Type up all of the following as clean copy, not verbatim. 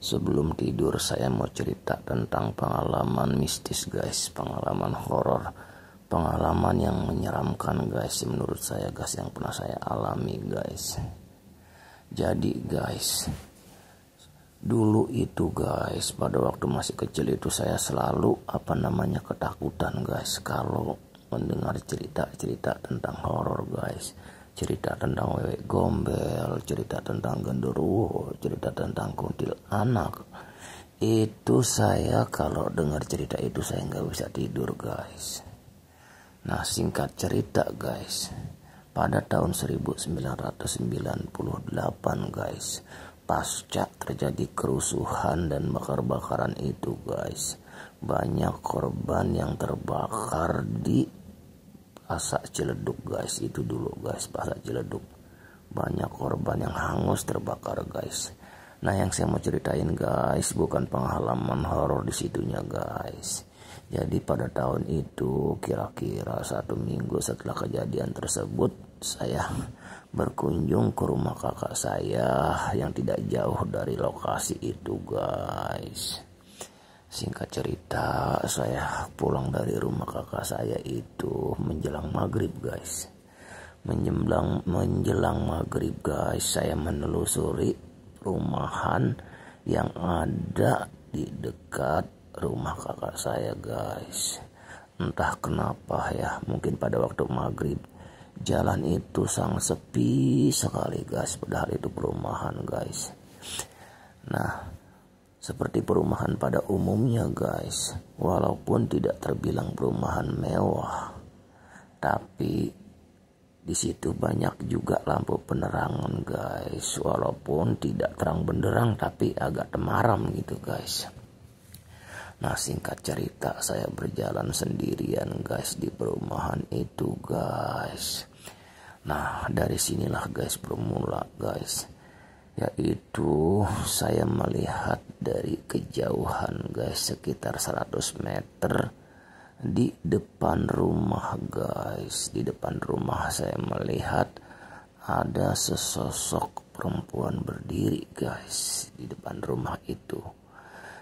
Sebelum tidur saya mau cerita tentang pengalaman mistis guys, pengalaman horor, pengalaman yang menyeramkan guys, menurut saya guys, yang pernah saya alami guys. Jadi guys, dulu itu guys, pada waktu masih kecil itu saya selalu ketakutan guys kalau mendengar cerita-cerita tentang horor guys. Cerita tentang wewe gombel, cerita tentang genderuwo, cerita tentang kuntilanak. Itu saya kalau dengar cerita itu saya nggak bisa tidur guys. Nah, singkat cerita guys, pada tahun 1998 guys, pasca terjadi kerusuhan dan bakar-bakaran itu guys, banyak korban yang terbakar di Pasak Ciledug guys. Itu dulu guys, Pasak Ciledug, banyak korban yang hangus terbakar guys. Nah, yang saya mau ceritain guys bukan pengalaman horor di situnya guys. Jadi pada tahun itu kira-kira 1 minggu setelah kejadian tersebut, saya berkunjung ke rumah kakak saya yang tidak jauh dari lokasi itu guys. Singkat cerita, saya pulang dari rumah kakak saya itu menjelang maghrib guys. Menjelang maghrib guys, saya menelusuri perumahan yang ada di dekat rumah kakak saya guys. Entah kenapa ya, mungkin pada waktu maghrib jalan itu sangat sepi sekali guys, padahal itu perumahan guys. Nah, seperti perumahan pada umumnya guys, walaupun tidak terbilang perumahan mewah, tapi di situ banyak juga lampu penerangan guys, walaupun tidak terang benderang tapi agak temaram gitu guys. Nah, singkat cerita, saya berjalan sendirian guys di perumahan itu guys. Nah, dari sinilah guys bermula guys, yaitu saya melihat dari kejauhan guys sekitar 100 meter di depan rumah guys. Di depan rumah saya melihat ada sesosok perempuan berdiri guys di depan rumah itu.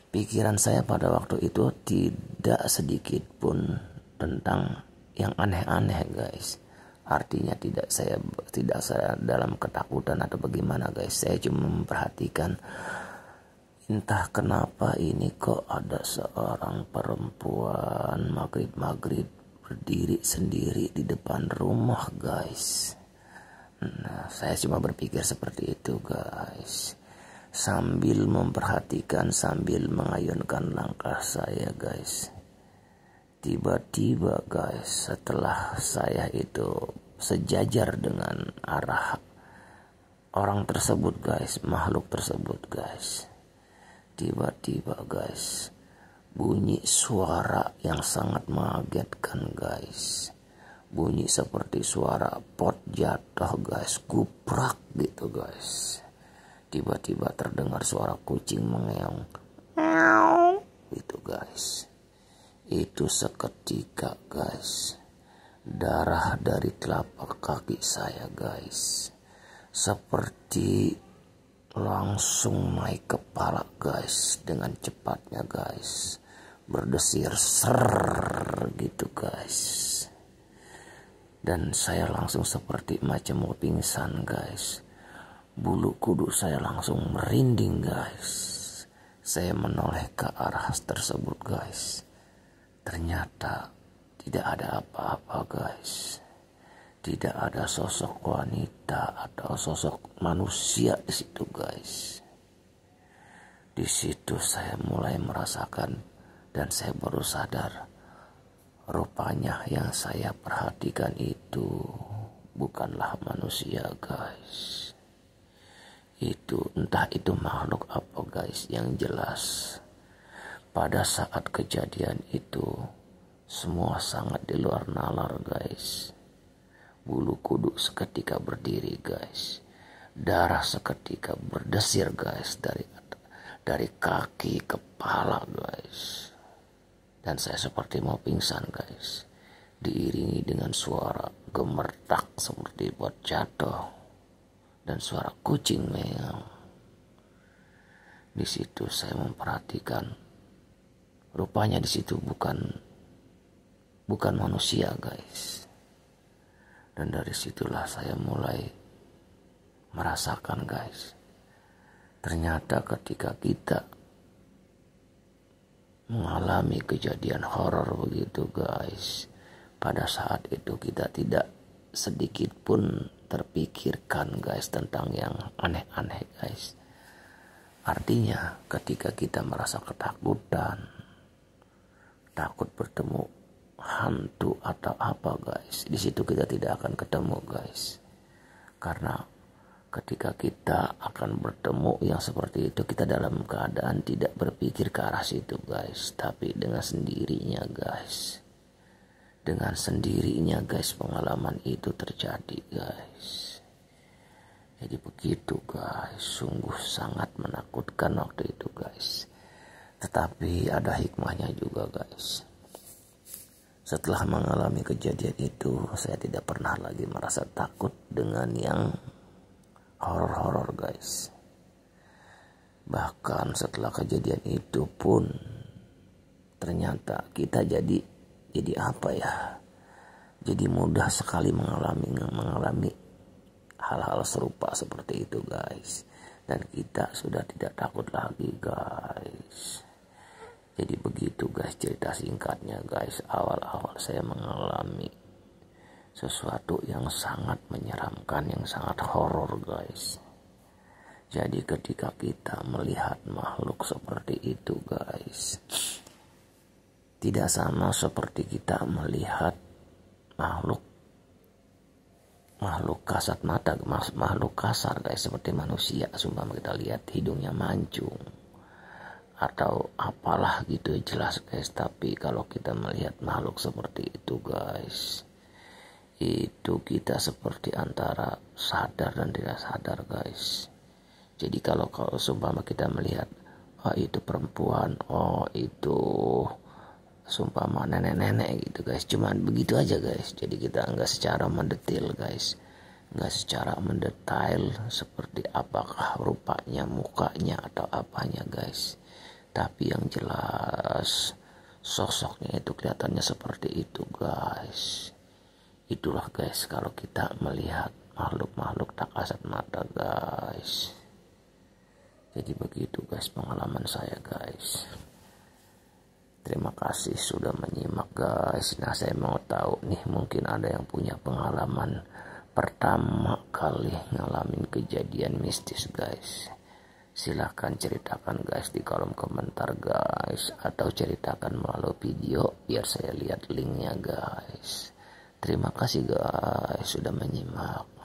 Pikiran saya pada waktu itu tidak sedikit pun tentang yang aneh-aneh guys. Artinya tidak saya dalam ketakutan atau bagaimana guys. Saya cuma memperhatikan, entah kenapa ini kok ada seorang perempuan maghrib berdiri sendiri di depan rumah guys. Nah, saya cuma berpikir seperti itu guys, sambil memperhatikan, sambil mengayunkan langkah saya guys. Tiba-tiba guys, setelah saya itu sejajar dengan arah orang tersebut guys, makhluk tersebut guys, tiba-tiba guys bunyi suara yang sangat mengagetkan guys. Bunyi seperti suara pot jatuh guys, guprak gitu guys. Tiba-tiba terdengar suara kucing mengeong gitu guys. Itu seketika guys, darah dari telapak kaki saya guys seperti langsung naik kepala guys dengan cepatnya guys, berdesir ser gitu guys. Dan saya langsung seperti macam mau pingsan guys. Bulu kuduk saya langsung merinding guys. Saya menoleh ke arah tersebut guys. Ternyata tidak ada apa-apa guys. Tidak ada sosok wanita atau sosok manusia di situ guys. Di situ saya mulai merasakan dan saya baru sadar, rupanya yang saya perhatikan itu bukanlah manusia guys. Itu entah itu makhluk apa guys, yang jelas pada saat kejadian itu semua sangat di luar nalar guys. Bulu kuduk seketika berdiri guys. Darah seketika berdesir guys dari kaki kepala guys. Dan saya seperti mau pingsan guys. Diiringi dengan suara gemertak seperti buat jatuh dan suara kucing meow. Di situ saya memperhatikan, rupanya di situ bukan manusia guys. Dan dari situlah saya mulai merasakan guys, ternyata ketika kita mengalami kejadian horor begitu guys, pada saat itu kita tidak sedikit pun terpikirkan guys tentang yang aneh-aneh guys. Artinya ketika kita merasa ketakutan, takut bertemu hantu atau apa guys, di situ kita tidak akan ketemu guys. Karena ketika kita akan bertemu yang seperti itu, kita dalam keadaan tidak berpikir ke arah situ guys, tapi dengan sendirinya guys. Dengan sendirinya guys pengalaman itu terjadi guys. Jadi begitu guys, sungguh sangat menakutkan waktu itu guys. Tetapi ada hikmahnya juga guys. Setelah mengalami kejadian itu, saya tidak pernah lagi merasa takut dengan yang horor-horor guys. Bahkan setelah kejadian itu pun ternyata kita jadi apa ya? Jadi mudah sekali mengalami hal-hal serupa seperti itu guys. Dan kita sudah tidak takut lagi guys. Jadi begitu guys cerita singkatnya guys. Awal-awal saya mengalami sesuatu yang sangat menyeramkan, yang sangat horor guys. Jadi ketika kita melihat makhluk seperti itu guys, tidak sama seperti kita melihat makhluk kasat mata, makhluk kasar guys, seperti manusia. Sumpah kita lihat hidungnya mancung atau apalah gitu jelas guys. Tapi kalau kita melihat makhluk seperti itu guys, itu kita seperti antara sadar dan tidak sadar guys. Jadi kalau sumpah kita melihat, oh itu perempuan, oh itu sumpah nenek-nenek gitu guys, cuman begitu aja guys. Jadi kita nggak secara mendetail guys, nggak secara mendetail seperti apakah rupanya, mukanya atau apanya guys. Tapi yang jelas sosoknya itu kelihatannya seperti itu guys. Itulah guys kalau kita melihat makhluk-makhluk tak kasat mata guys. Jadi begitu guys pengalaman saya guys. Terima kasih sudah menyimak guys. Nah saya mau tahu nih, mungkin ada yang punya pengalaman pertama kali ngalamin kejadian mistis guys. Silahkan ceritakan guys di kolom komentar guys, atau ceritakan melalui video biar saya lihat linknya guys. Terima kasih guys sudah menyimak.